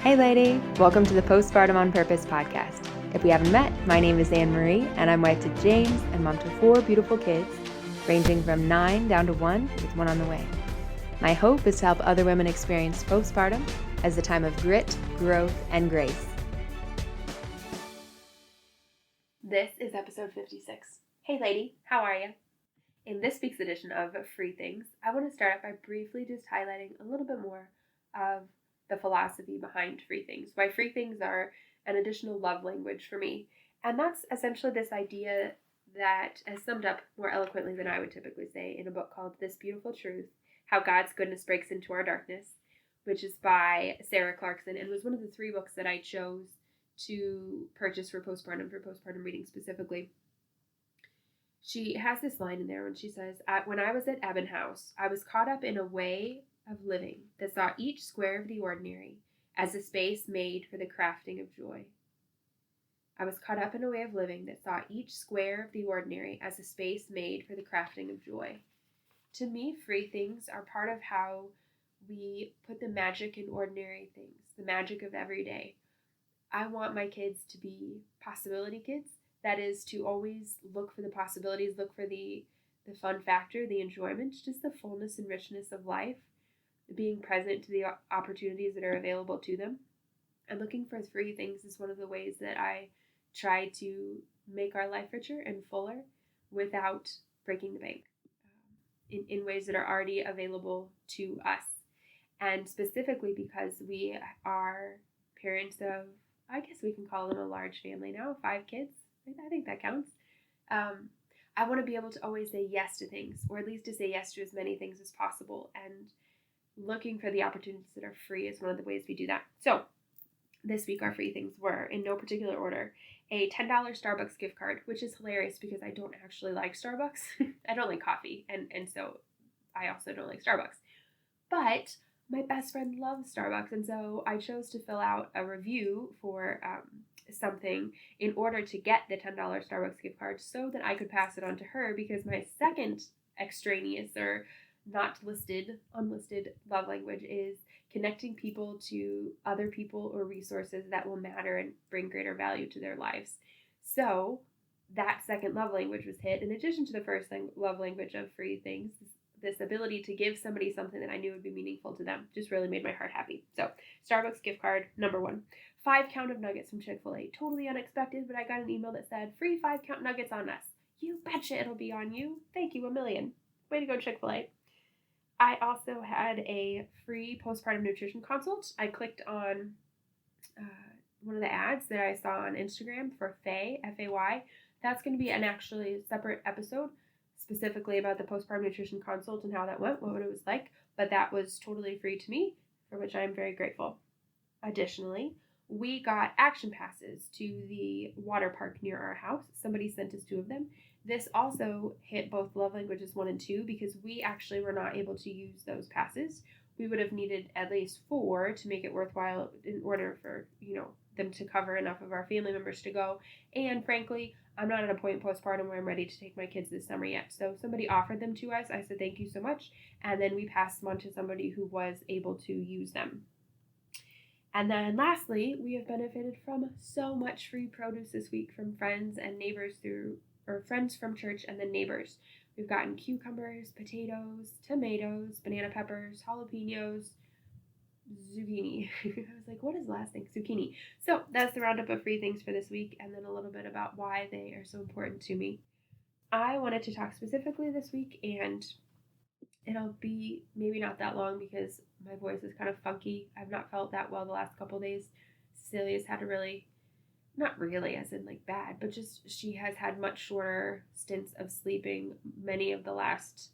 Hey lady, welcome to the Postpartum on Purpose podcast. If we haven't met, my name is Anne Marie and I'm wife to James and mom to 4 beautiful kids, ranging from 9 down to 1 with one on the way. My hope is to help other women experience postpartum as a time of grit, growth, and grace. This is episode 56. Hey lady, how are you? In this week's edition of Free Things, I want to start off by briefly just highlighting a little bit more of the philosophy behind free things, why free things are an additional love language for me. And that's essentially this idea that is summed up more eloquently than I would typically say in a book called This Beautiful Truth, How God's Goodness Breaks Into Our Darkness, which is by Sarah Clarkson and was one of the 3 books that I chose to purchase for postpartum reading specifically. She has this line in there when she says, when I was at Ebbin House, I was caught up in a way of living that saw each square of the ordinary as a space made for the crafting of joy. I was caught up in a way of living that saw each square of the ordinary as a space made for the crafting of joy. To me, free things are part of how we put the magic in ordinary things, the magic of every day. I want my kids to be possibility kids. That is to always look for the possibilities, look for the fun factor, the enjoyment, just the fullness and richness of life, being present to the opportunities that are available to them. And looking for free things is one of the ways that I try to make our life richer and fuller without breaking the bank, in ways that are already available to us. And specifically because we are parents of, I guess we can call them a large family now, 5 kids. I think that counts. I want to be able to always say yes to things, or at least to say yes to as many things as possible. And looking for the opportunities that are free is one of the ways we do that. So this week our free things were, in no particular order, a $10 Starbucks gift card, which is hilarious because I don't actually like Starbucks. I don't like coffee, and so I also don't like Starbucks. But my best friend loves Starbucks, and so I chose to fill out a review for something in order to get the $10 Starbucks gift card so that I could pass it on to her, because my second extraneous or not listed, unlisted love language is connecting people to other people or resources that will matter and bring greater value to their lives. So that second love language was hit, in addition to the first love language of free things. This ability to give somebody something that I knew would be meaningful to them just really made my heart happy. So Starbucks gift card, number 1. 5-count of nuggets from Chick-fil-A. Totally unexpected, but I got an email that said, free 5-count nuggets on us. You betcha it'll be on you. Thank you a million. Way to go, Chick-fil-A. I also had a free postpartum nutrition consult. I clicked on one of the ads that I saw on Instagram for Faye, F-A-Y. That's going to be an actually separate episode specifically about the postpartum nutrition consult and how that went, what it was like. But that was totally free to me, for which I am very grateful. Additionally, we got action passes to the water park near our house. Somebody sent us 2 of them. This also hit both love languages 1 and 2 because we actually were not able to use those passes. We would have needed at least 4 to make it worthwhile in order for, them to cover enough of our family members to go. And frankly, I'm not at a point postpartum where I'm ready to take my kids this summer yet. So somebody offered them to us. I said, thank you so much. And then we passed them on to somebody who was able to use them. And then lastly, we have benefited from so much free produce this week from friends and neighbors friends from church and then neighbors. We've gotten cucumbers, potatoes, tomatoes, banana peppers, jalapenos, zucchini. I was like, what is the last thing? Zucchini. So that's the roundup of free things for this week, and then a little bit about why they are so important to me. I wanted to talk specifically this week, and it'll be maybe not that long because my voice is kind of funky. I've not felt that well the last couple days. Cecilia's had not really as in like bad, but just she has had much shorter stints of sleeping many of the last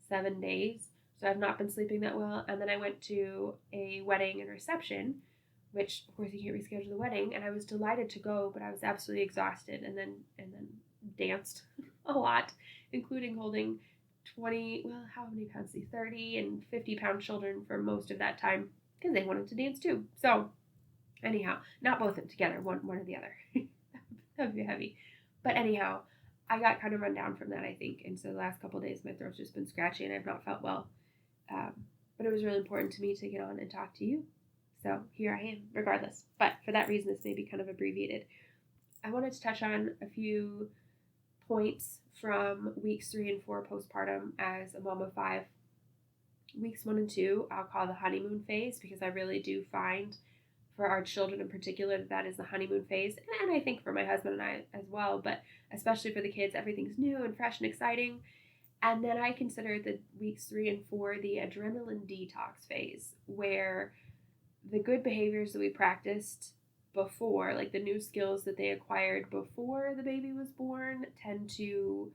7 days. So I've not been sleeping that well. And then I went to a wedding and reception, which of course you can't reschedule the wedding. And I was delighted to go, but I was absolutely exhausted and then danced a lot, including holding 20, well, how many pounds? 30 and 50-pound children for most of that time because they wanted to dance too. So anyhow, not both of them together, one or the other. That would be heavy. But anyhow, I got kind of run down from that, I think. And so the last couple of days, my throat's just been scratchy and I've not felt well. But it was really important to me to get on and talk to you. So here I am, regardless. But for that reason, this may be kind of abbreviated. I wanted to touch on a few points from weeks 3 and 4 postpartum as a mom of 5. Weeks 1 and 2, I'll call the honeymoon phase, because I really do find for our children in particular that is the honeymoon phase. And I think for my husband and I as well, but especially for the kids, everything's new and fresh and exciting. And then I consider the weeks 3 and 4 the adrenaline detox phase, where the good behaviors that we practiced before, like the new skills that they acquired before the baby was born, tend to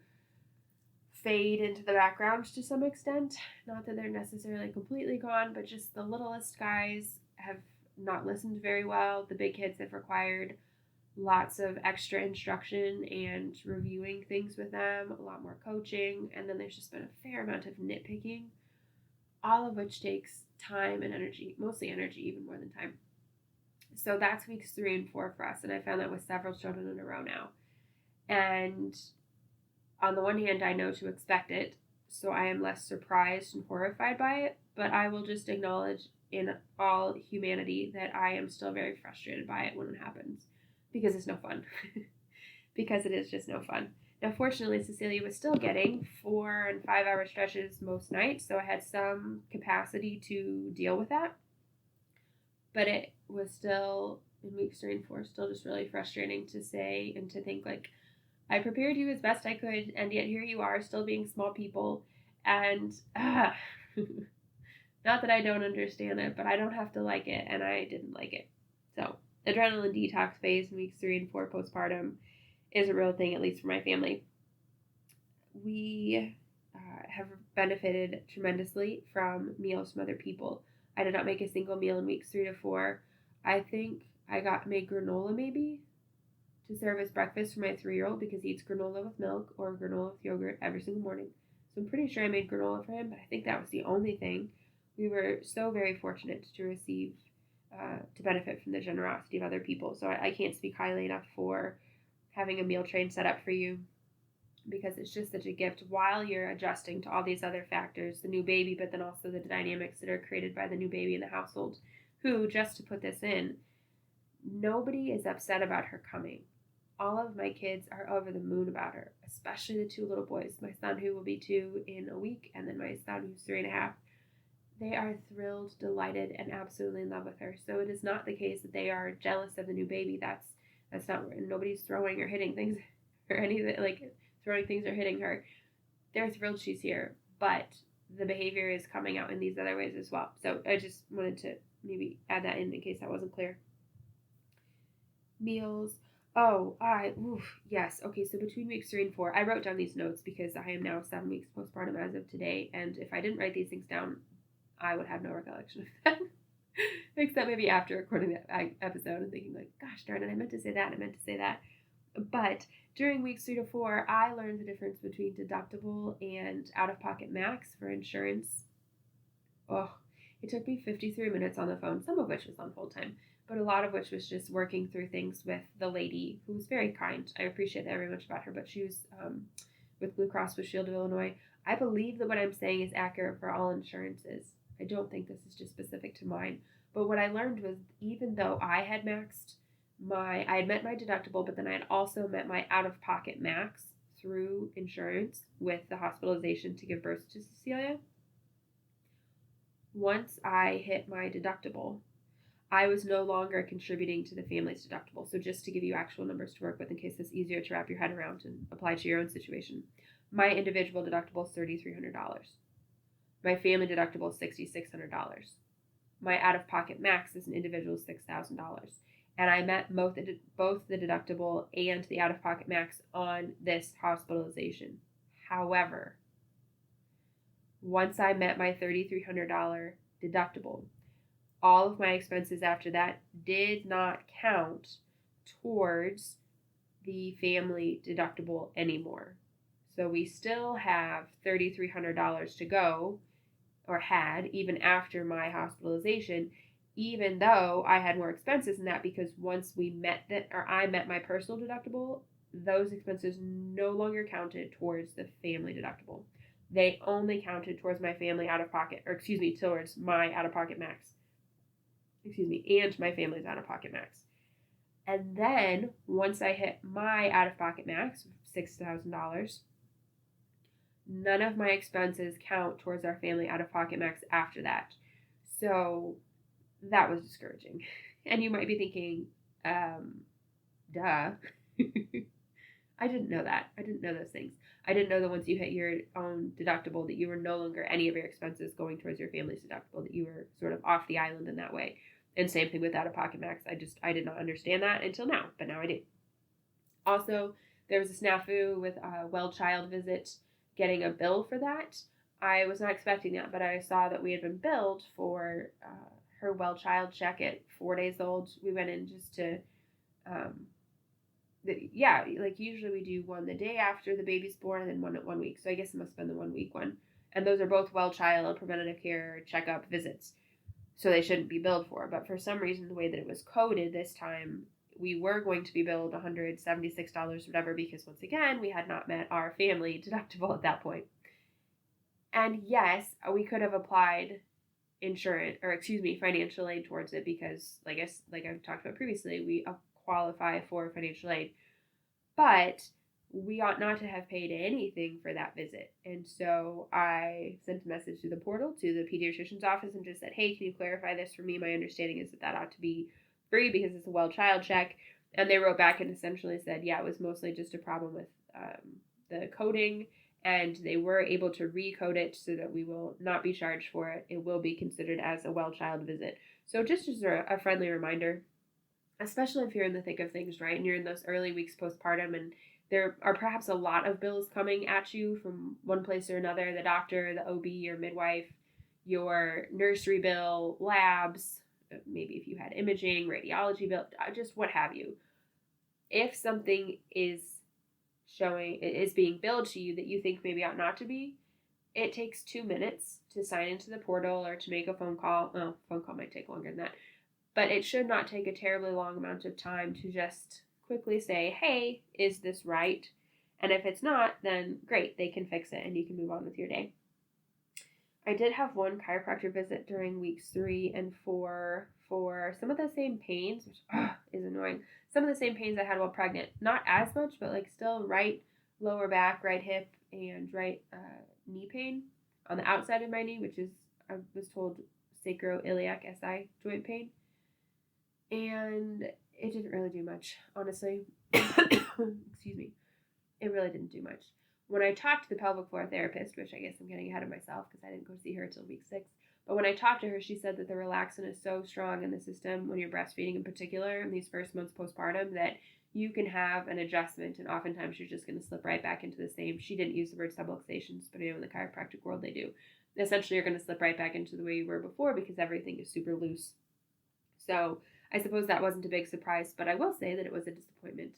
fade into the background to some extent. Not that they're necessarily completely gone, but just the littlest guys have not listened very well. The big kids have required lots of extra instruction and reviewing things with them, a lot more coaching, and then there's just been a fair amount of nitpicking, all of which takes time and energy, mostly energy, even more than time. So that's weeks 3 and 4 for us, and I found that with several children in a row now. And on the one hand, I know to expect it, so I am less surprised and horrified by it, but I will just acknowledge in all humanity that I am still very frustrated by it when it happens, because it's no fun. Because it is just no fun. Now, fortunately, Cecilia was still getting 4 and 5 hour stretches most nights, so I had some capacity to deal with that. But it was still, in weeks 3 and 4, still just really frustrating to say and to think, like, I prepared you as best I could, and yet here you are, still being small people, and not that I don't understand it, but I don't have to like it, and I didn't like it. So, adrenaline detox phase in weeks 3 and 4 postpartum is a real thing, at least for my family. We have benefited tremendously from meals from other people. I did not make a single meal in weeks 3 to 4. I think I made granola maybe to serve as breakfast for my 3-year-old, because he eats granola with milk or granola with yogurt every single morning. So I'm pretty sure I made granola for him, but I think that was the only thing. We were so very fortunate to receive, to benefit from the generosity of other people. So I can't speak highly enough for having a meal train set up for you, because it's just such a gift while you're adjusting to all these other factors, the new baby, but then also the dynamics that are created by the new baby in the household, who, just to put this in, nobody is upset about her coming. All of my kids are over the moon about her, especially the 2 little boys. My son, who will be 2 in a week, and then my son, who's 3.5. They are thrilled, delighted, and absolutely in love with her. So it is not the case that they are jealous of the new baby. That's not, nobody's throwing or hitting things or anything, like throwing things or hitting her. They're thrilled she's here, but the behavior is coming out in these other ways as well. So I just wanted to maybe add that in case that wasn't clear. Meals. Yes. Okay, so between weeks 3 and 4, I wrote down these notes because I am now 7 weeks postpartum as of today, and if I didn't write these things down, I would have no recollection of them. Except maybe after recording that episode and thinking, like, gosh darn it, I meant to say that. But during weeks 3 to 4, I learned the difference between deductible and out-of-pocket max for insurance. It took me 53 minutes on the phone, some of which was on hold time, but a lot of which was just working through things with the lady, who was very kind. I appreciate that very much about her, but she was with Blue Cross Blue Shield of Illinois. I believe that what I'm saying is accurate for all insurances. I don't think this is just specific to mine. But what I learned was, even though I had met my deductible, but then I had also met my out-of-pocket max through insurance with the hospitalization to give birth to Cecilia, once I hit my deductible, I was no longer contributing to the family's deductible. So just to give you actual numbers to work with in case it's easier to wrap your head around and apply to your own situation. My individual deductible is $3,300. My family deductible is $6,600. My out-of-pocket max is an individual $6,000. And I met both the deductible and the out-of-pocket max on this hospitalization. However, once I met my $3,300 deductible, all of my expenses after that did not count towards the family deductible anymore. So we still have $3,300 to go, or had, even after my hospitalization, even though I had more expenses than that, because once I met my personal deductible, those expenses no longer counted towards the family deductible. They only counted towards my family towards my out-of-pocket max. and my family's out-of-pocket max. And then once I hit my out-of-pocket max, $6,000, none of my expenses count towards our family out-of-pocket max after that. So that was discouraging. And you might be thinking, duh. I didn't know that. I didn't know those things. I didn't know that once you hit your own deductible that you were no longer any of your expenses going towards your family's deductible, that you were sort of off the island in that way. And same thing with out-of-pocket max. I did not understand that until now, but now I do. Also, there was a snafu with a well child visit getting a bill for that. I was not expecting that, but I saw that we had been billed for her well child check at 4 days old. We went in just to like usually we do one the day after the baby's born and then one at 1 week. So I guess it must have been the 1 week one. And those are both well child preventative care checkup visits. So they shouldn't be billed for. But for some reason, the way that it was coded this time, we were going to be billed $176, whatever, because once again, we had not met our family deductible at that point. And yes, we could have applied financial aid towards it because, like I've talked about previously, we qualify for financial aid. But we ought not to have paid anything for that visit. And so I sent a message to the portal to the pediatrician's office and just said, hey, can you clarify this for me? My understanding is that ought to be free because it's a well child check. And they wrote back and essentially said, yeah, it was mostly just a problem with the coding, and they were able to recode it so that we will not be charged for it. It will be considered as a well child visit. So just as a friendly reminder, especially if you're in the thick of things, right? And you're in those early weeks postpartum and there are perhaps a lot of bills coming at you from one place or another, the doctor, the OB, your midwife, your nursery bill, labs, maybe if you had imaging, radiology bill, just what have you. If something is being billed to you that you think maybe ought not to be, it takes 2 minutes to sign into the portal or to make a phone call. Well, phone call might take longer than that. But it should not take a terribly long amount of time to just quickly say, hey, is this right? And if it's not, then great, they can fix it and you can move on with your day. I did have one chiropractor visit during weeks 3 and 4 for some of the same pains, which is annoying. Some of the same pains I had while pregnant. Not as much, but like still right lower back, right hip, and right knee pain on the outside of my knee, which is, I was told, sacroiliac SI joint pain. And it didn't really do much, honestly. Excuse me. It really didn't do much. When I talked to the pelvic floor therapist, which I guess I'm getting ahead of myself because I didn't go see her until week 6, but when I talked to her, she said that the relaxin is so strong in the system when you're breastfeeding in particular in these first months postpartum that you can have an adjustment and oftentimes you're just going to slip right back into the same. She didn't use the word subluxations, but I know in the chiropractic world they do. Essentially, you're going to slip right back into the way you were before because everything is super loose. So I suppose that wasn't a big surprise, but I will say that it was a disappointment.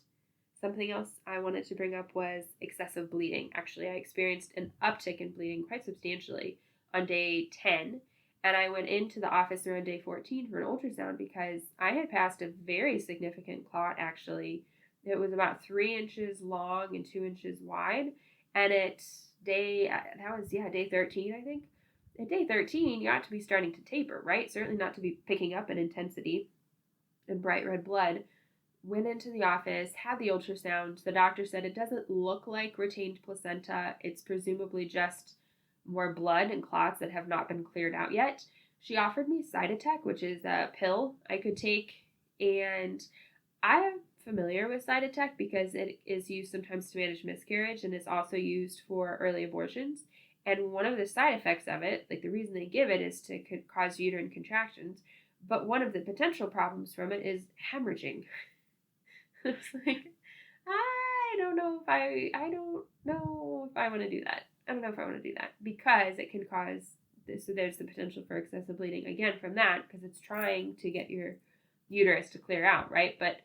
Something else I wanted to bring up was excessive bleeding. Actually, I experienced an uptick in bleeding quite substantially on day 10, and I went into the office around day 14 for an ultrasound because I had passed a very significant clot, actually. It was about 3 inches long and 2 inches wide, and day 13, I think. At day 13, you ought to be starting to taper, right? Certainly not to be picking up in intensity and bright red blood. Went into the office, had the ultrasound. The doctor said it doesn't look like retained placenta. It's presumably just more blood and clots that have not been cleared out yet. She offered me Cytotec, which is a pill I could take, and I am familiar with Cytotec because it is used sometimes to manage miscarriage and is also used for early abortions. And one of the side effects of it, like the reason they give it, is to cause uterine contractions. But one of the potential problems from it is hemorrhaging. It's like, I don't know if I want to do that. I don't know if I want to do that because it can cause this. So there's the potential for excessive bleeding again from that because it's trying to get your uterus to clear out, right? But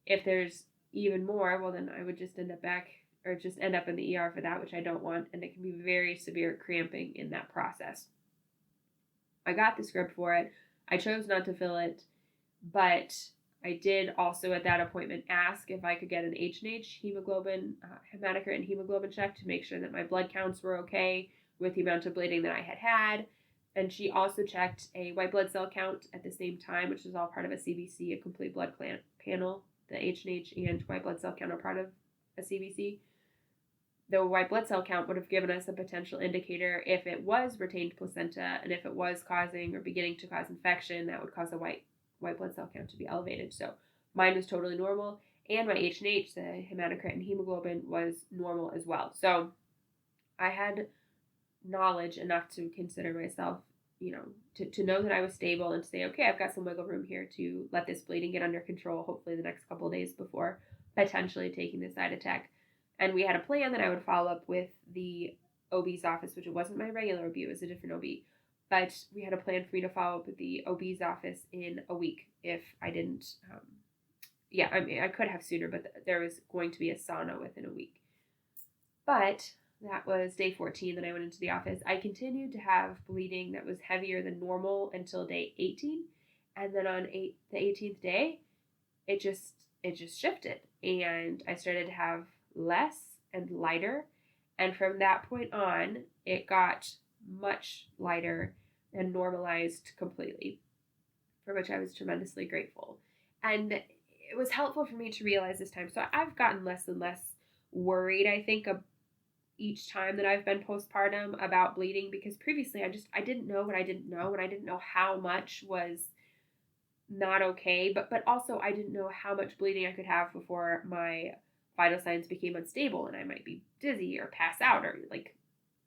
if there's even more, well, then I would just end up in the ER for that, which I don't want, and it can be very severe cramping in that process. I got the script for it. I chose not to fill it, but I did also at that appointment ask if I could get an H&H hemoglobin, hematocrit and hemoglobin check to make sure that my blood counts were okay with the amount of bleeding that I had. And she also checked a white blood cell count at the same time, which is all part of a CBC, a complete blood panel. The H&H and white blood cell count are part of a CBC. The white blood cell count would have given us a potential indicator if it was retained placenta, and if it was causing or beginning to cause infection, that would cause a white blood cell count to be elevated. So mine was totally normal, and my H&H, the hematocrit and hemoglobin, was normal as well. So I had knowledge enough to consider myself, to know that I was stable and to say, okay, I've got some wiggle room here to let this bleeding get under control, hopefully the next couple of days before potentially taking the Cytotec. And we had a plan that I would follow up with the OB's office, which it wasn't my regular OB, it was a different OB. But we had a plan for me to follow up with the OB's office in a week if I didn't. I could have sooner, but there was going to be a sauna within a week. But that was day 14 that I went into the office. I continued to have bleeding that was heavier than normal until day 18. And then on the 18th day, it just shifted. And I started to have less and lighter. And from that point on, it got much lighter and normalized completely, for which I was tremendously grateful. And it was helpful for me to realize this time. So I've gotten less and less worried, I think, each time that I've been postpartum about bleeding, because previously I didn't know what I didn't know, and I didn't know how much was not okay, but also I didn't know how much bleeding I could have before my vital signs became unstable and I might be dizzy or pass out or like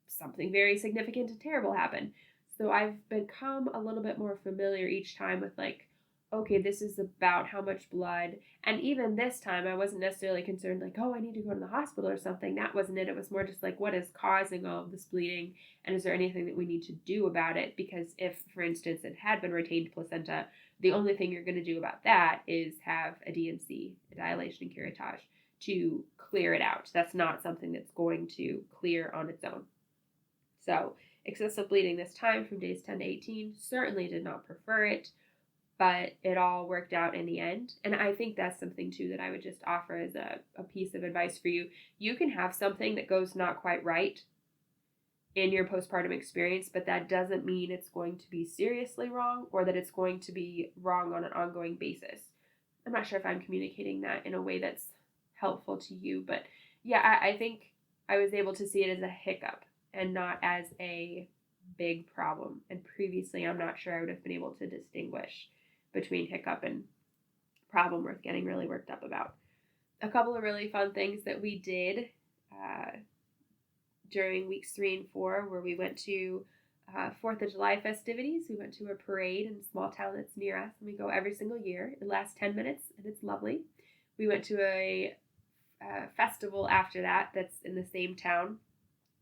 something very significant and terrible happen. So I've become a little bit more familiar each time with like, okay, this is about how much blood. And even this time, I wasn't necessarily concerned like, oh, I need to go to the hospital or something. That wasn't it. It was more just like, what is causing all of this bleeding? And is there anything that we need to do about it? Because if, for instance, it had been retained placenta, the only thing you're going to do about that is have a DNC, a dilation and curettage, to clear it out. That's not something that's going to clear on its own. So excessive bleeding this time from days 10 to 18, certainly did not prefer it, but it all worked out in the end. And I think that's something too that I would just offer as a piece of advice for you. You can have something that goes not quite right in your postpartum experience, but that doesn't mean it's going to be seriously wrong or that it's going to be wrong on an ongoing basis. I'm not sure if I'm communicating that in a way that's helpful to you, but yeah, I think I was able to see it as a hiccup and not as a big problem. And previously, I'm not sure I would have been able to distinguish between hiccup and problem worth getting really worked up about. A couple of really fun things that we did during weeks 3 and 4, where we went to 4th of July festivities. We went to a parade in a small town that's near us, and we go every single year. It lasts 10 minutes, and it's lovely. We went to a festival after that that's in the same town.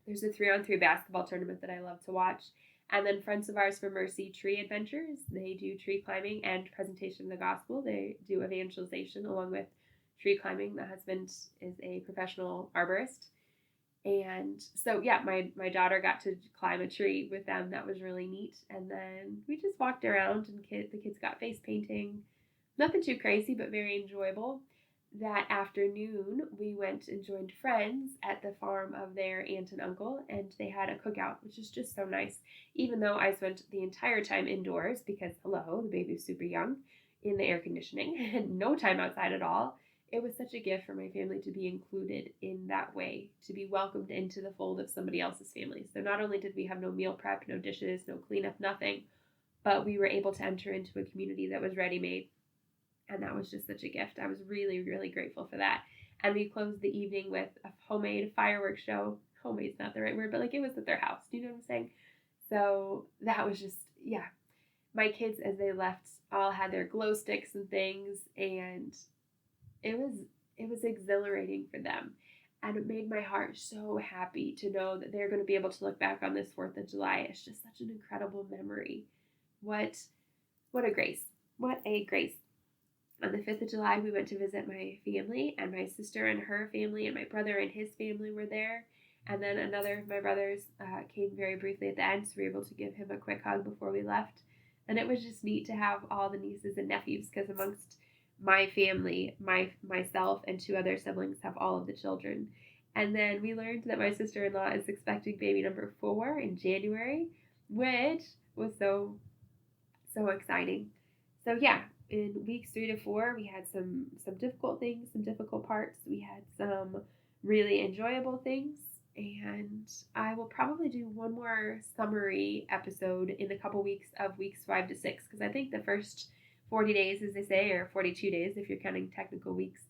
There's a 3-on-3 basketball tournament that I love to watch. And then Friends of Ours for Mercy Tree Adventures. They do tree climbing and presentation of the gospel. They do evangelization along with tree climbing. The husband is a professional arborist. And so, yeah, my daughter got to climb a tree with them. That was really neat. And then we just walked around and the kids got face painting. Nothing too crazy, but very enjoyable. That afternoon, we went and joined friends at the farm of their aunt and uncle, and they had a cookout, which is just so nice. Even though I spent the entire time indoors because, hello, the baby was super young, in the air conditioning, and no time outside at all, it was such a gift for my family to be included in that way, to be welcomed into the fold of somebody else's family. So not only did we have no meal prep, no dishes, no cleanup, nothing, but we were able to enter into a community that was ready-made. And that was just such a gift. I was really, really grateful for that. And we closed the evening with a homemade fireworks show. Homemade's not the right word, but like it was at their house. Do you know what I'm saying? So that was just, yeah. My kids, as they left, all had their glow sticks and things. And it was exhilarating for them. And it made my heart so happy to know that they're going to be able to look back on this 4th of July. It's just such an incredible memory. What a grace. What a grace. On the 5th of July, we went to visit my family, and my sister and her family and my brother and his family were there. And then another of my brothers came very briefly at the end, so we were able to give him a quick hug before we left. And it was just neat to have all the nieces and nephews, because amongst my family, myself and 2 other siblings have all of the children. And then we learned that my sister-in-law is expecting baby number 4 in January, which was so exciting. So yeah, in weeks 3 to 4, we had some difficult things, some difficult parts. We had some really enjoyable things, and I will probably do one more summary episode in a couple weeks of weeks 5 to 6, because I think the first 40 days, as they say, or 42 days if you're counting technical weeks,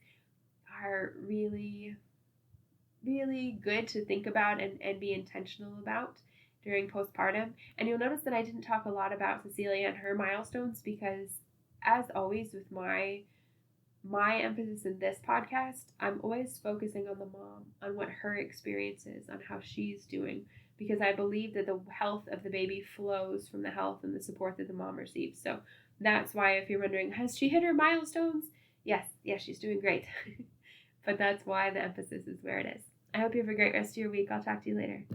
are really good to think about and be intentional about during postpartum. And you'll notice that I didn't talk a lot about Cecilia and her milestones, because as always with my emphasis in this podcast, I'm always focusing on the mom, on what her experience is, on how she's doing, because I believe that the health of the baby flows from the health and the support that the mom receives. So that's why, if you're wondering, has she hit her milestones? Yes, she's doing great. But that's why the emphasis is where it is. I hope you have a great rest of your week. I'll talk to you later.